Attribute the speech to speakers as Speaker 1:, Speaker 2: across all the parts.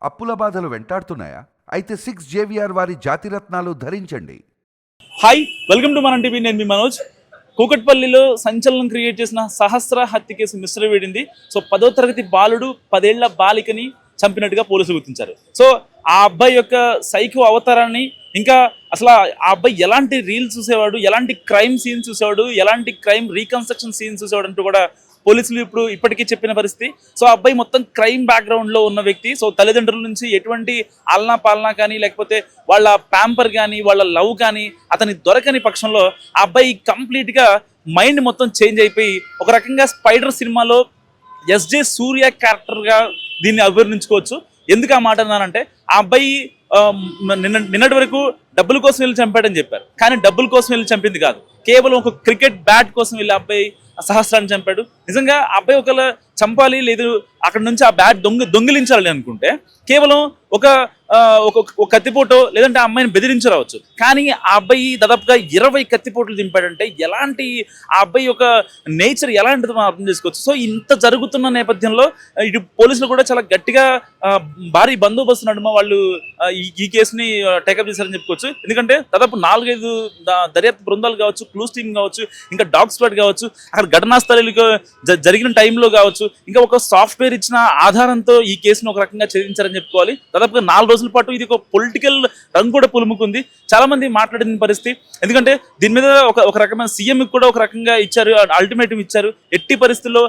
Speaker 1: అప్పుల బాధలు వెంటాడుతున్నాయా? అయితే 6 జేవిఆర్ వారి జాతిరత్నాలు ధరించండి.
Speaker 2: హాయ్, వెల్కమ్ టు మన టీవీ. నేను మీ మనోజ్. కూకట్పల్లిలో సంచలనం క్రియేట్ చేసిన సహస్ర హత్య కేసు మిస్టర్ వీడింది. సో 10వ తరగతి బాలుడు 10 ఏళ్ల బాలికని చంపినట్టుగా పోలీసులు గుర్తించారు. సో ఆ అబ్బాయి యొక్క సైకో అవతారాన్ని, ఇంకా అసలు ఆ అబ్బాయి ఎలాంటి రీల్స్ చూసేవాడు, ఎలాంటి క్రైమ్ సీన్స్ చూసేవాడు, ఎలాంటి క్రైమ్ రీకన్స్ట్రక్షన్ సీన్స్ చూసేవాడు అంటూ కూడా పోలీసులు ఇప్పటికీ చెప్పిన పరిస్థితి. సో ఆ అబ్బాయి మొత్తం క్రైమ్ బ్యాక్గ్రౌండ్ లో ఉన్న వ్యక్తి. సో తల్లిదండ్రుల నుంచి ఎటువంటి ఆలనా పాలనా కానీ, లేకపోతే వాళ్ళ ప్యాంపర్ కానీ, వాళ్ళ లవ్ కానీ అతని దొరకని పక్షంలో ఆ అబ్బాయి కంప్లీట్ గా మైండ్ మొత్తం చేంజ్ అయిపోయి ఒక రకంగా స్పైడర్ సినిమాలో ఎస్జే సూర్య క్యారెక్టర్ గా దీన్ని అభివర్ణించుకోవచ్చు. ఎందుకు ఆ మాట అన్నానంటే, ఆ అబ్బాయి నిన్నటి వరకు డబ్బుల కోసం వెళ్ళి చంపాడని చెప్పారు, కానీ డబ్బుల కోసం వెళ్ళి చంపింది కాదు, కేవలం ఒక క్రికెట్ బ్యాట్ కోసం వెళ్ళి అబ్బాయి సహస్రాన్ని చంపాడు. నిజంగా ఆ అబ్బాయి ఒకవేళ చంపాలి, లేదు అక్కడ నుంచి ఆ బ్యాట్ దొంగిలించాలి అనుకుంటే కేవలం ఒక కత్తిపోటో లేదంటే ఆ అమ్మాయిని బెదిరించరావచ్చు. కానీ ఆ అబ్బాయి దాదాపుగా 20 కత్తిపోట్లు దింపాడంటే ఎలాంటి ఆ అబ్బాయి యొక్క నేచర్ ఎలాంటిది మనం అర్థం చేసుకోవచ్చు. సో ఇంత జరుగుతున్న నేపథ్యంలో ఇటు పోలీసులు కూడా చాలా గట్టిగా భారీ బందోబస్తు నడుమ వాళ్ళు ఈ కేసుని టేకప్ చేశారని చెప్పుకోవచ్చు. ఎందుకంటే దాదాపు 4-5 దర్యాప్తు బృందాలు కావచ్చు, క్లూస్ టీమ్ కావచ్చు, ఇంకా డాగ్ స్క్వాడ్ కావచ్చు, అక్కడ ఘటనా స్థలిలో జరిగిన టైంలో కావచ్చు, ఇంకా ఒక సాఫ్ట్వేర్ ఇచ్చిన ఆధారంతో ఈ కేసును ఒక రకంగా ఛేదించారని చెప్పుకోవాలి. దాదాపుగా 4 రోజుల పాటు ఇది ఒక పొలిటికల్ రంగు కూడా పులుముకుంది. చాలా మంది మాట్లాడిన పరిస్థితి. ఎందుకంటే దీని మీద ఒక రకమైన సీఎం కూడా ఒక రకంగా ఇచ్చారు, అల్టిమేటం ఇచ్చారు. ఎట్టి పరిస్థితుల్లో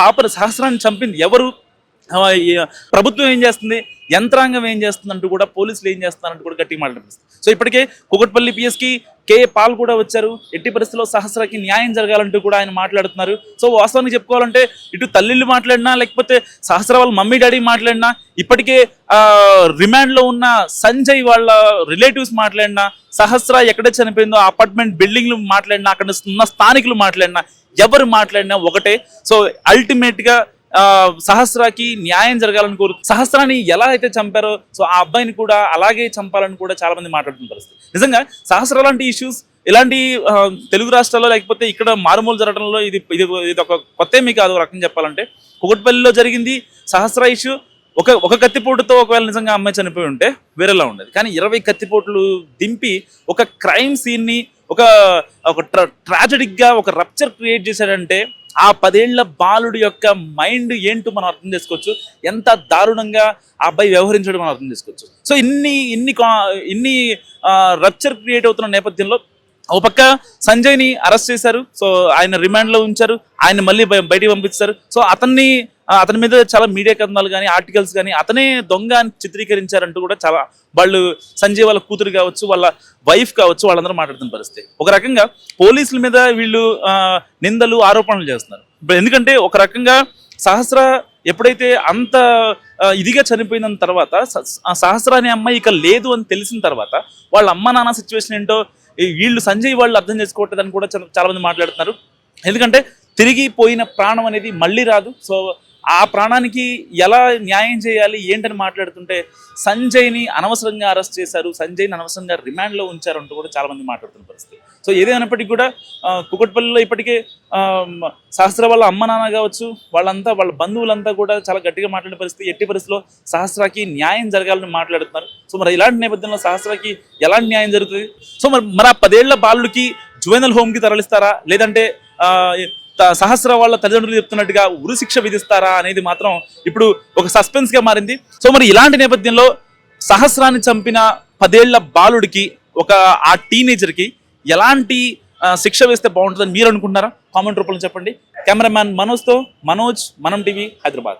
Speaker 2: పాపల సహస్రాన్ని చంపింది ఎవరు, ప్రభుత్వం ఏం చేస్తుంది, యంత్రాంగం ఏం చేస్తుంది అంటూ కూడా పోలీసులు ఏం చేస్తున్నారంటూ కూడా గట్టిగా మాట్లాడుతుంది. సో ఇప్పటికే కూకట్పల్లి పిఎస్కి కే పాల్ కూడా వచ్చారు. ఎట్టి పరిస్థితుల్లో సహస్రకి న్యాయం జరగాలంటూ కూడా ఆయన మాట్లాడుతున్నారు. సో వాస్తవానికి చెప్పుకోవాలంటే ఇటు తల్లిళ్ళు మాట్లాడినా, లేకపోతే సహస్ర వాళ్ళ మమ్మీ డాడీ మాట్లాడినా, ఇప్పటికే రిమాండ్లో ఉన్న సంజయ్ వాళ్ళ రిలేటివ్స్ మాట్లాడినా, సహస్ర ఎక్కడ చనిపోయిందో ఆ అపార్ట్మెంట్ బిల్డింగ్లు మాట్లాడినా, అక్కడ ఉన్న స్థానికులు మాట్లాడినా, ఎవరు మాట్లాడినా ఒకటే. సో అల్టిమేట్గా సహస్రాకి న్యాయం జరగాలని కోరు. సహస్రాన్ని ఎలా అయితే చంపారో సో ఆ అబ్బాయిని కూడా అలాగే చంపాలని కూడా చాలా మంది మాట్లాడుతున్న పరిస్థితి. నిజంగా సహస్ర లాంటి ఇష్యూస్ ఇలాంటి తెలుగు రాష్ట్రాల్లో లేకపోతే ఇక్కడ మారుమూలు జరగడంలో ఇది ఒక కొత్త ఏమీ కాదు. ఒక రకంగా చెప్పాలంటే కూకట్పల్లిలో జరిగింది సహస్ర ఇష్యూ. ఒక కత్తిపోటుతో ఒకవేళ నిజంగా అమ్మాయి చనిపోయి ఉంటే వేరేలా ఉండేది. కానీ 20 కత్తిపోట్లు దింపి ఒక క్రైమ్ సీన్ని ఒక ట్రాజెడిక్ గా ఒక రప్చర్ క్రియేట్ చేశాడంటే ఆ 10 ఏళ్ల బాలుడి యొక్క మైండ్ ఏంటో మనం అర్థం చేసుకోవచ్చు. ఎంత దారుణంగా ఆ అబ్బాయి వ్యవహరించడం మనం అర్థం చేసుకోవచ్చు. సో ఇన్ని రప్చర్ క్రియేట్ అవుతున్న నేపథ్యంలో ఒక పక్క సంజయ్ని అరెస్ట్ చేశారు. సో ఆయన రిమాండ్లో ఉంచారు, ఆయన మళ్ళీ బయటికి పంపిస్తారు. సో అతని మీద చాలా మీడియా కథనాలు కానీ, ఆర్టికల్స్ కానీ అతనే దొంగ అని చిత్రీకరించారంటూ కూడా చాలా వాళ్ళు సంజయ్ వాళ్ళ కూతురు కావచ్చు, వాళ్ళ వైఫ్ కావచ్చు, వాళ్ళందరూ మాట్లాడుతున్న పరిస్థితి. ఒక రకంగా పోలీసుల మీద వీళ్ళు నిందలు ఆరోపణలు చేస్తున్నారు. ఎందుకంటే ఒక రకంగా సహస్ర ఎప్పుడైతే అంత ఇదిగా చనిపోయిన తర్వాత, సహస్ర అనే అమ్మాయి ఇక లేదు అని తెలిసిన తర్వాత వాళ్ళ అమ్మ నాన్న సిచ్యువేషన్ ఏంటో వీళ్ళు సంజయ్ వాళ్ళు అర్థం చేసుకోవట్లేదని కూడా చాలా మంది మాట్లాడుతున్నారు. ఎందుకంటే తిరిగి పోయిన ప్రాణం అనేది మళ్ళీ రాదు. సో ఆ ప్రాణానికి ఎలా న్యాయం చేయాలి ఏంటని మాట్లాడుతుంటే సంజయ్ని అనవసరంగా అరెస్ట్ చేశారు, సంజయ్ని అనవసరంగా రిమాండ్లో ఉంచారు అంటూ కూడా చాలా మంది మాట్లాడుతున్న పరిస్థితి. సో ఏదైనప్పటికీ కూడా కూకట్పల్లిలో ఇప్పటికే సహస్ర వాళ్ళ అమ్మ నాన్న కావచ్చు, వాళ్ళ బంధువులంతా కూడా చాలా గట్టిగా మాట్లాడిన పరిస్థితి. ఎట్టి పరిస్థితిలో సహస్రకి న్యాయం జరగాలని మాట్లాడుతున్నారు. సో మరి ఇలాంటి నేపథ్యంలో సహస్రకి ఎలాంటి న్యాయం జరుగుతుంది? సో మరి ఆ 10 ఏళ్ల బాలుడికి జువెనల్ హోమ్కి తరలిస్తారా, లేదంటే సహస్ర వాళ్ళ తల్లిదండ్రులు చెప్తున్నట్టుగా ఉరిశిక్ష విధిస్తారా అనేది మాత్రం ఇప్పుడు ఒక సస్పెన్స్ గా మారింది. సో మరి ఇలాంటి నేపథ్యంలో సహస్రాన్ని చంపిన 10 ఏళ్ల బాలుడికి ఆ టీనేజర్ కి ఎలాంటి శిక్ష వేస్తే బాగుంటుందని మీరు అనుకుంటున్నారా? కామెంట్ రూపంలో చెప్పండి. కెమెరామ్యాన్ మనోజ్తో మనోజ్, మనం టీవీ, హైదరాబాద్.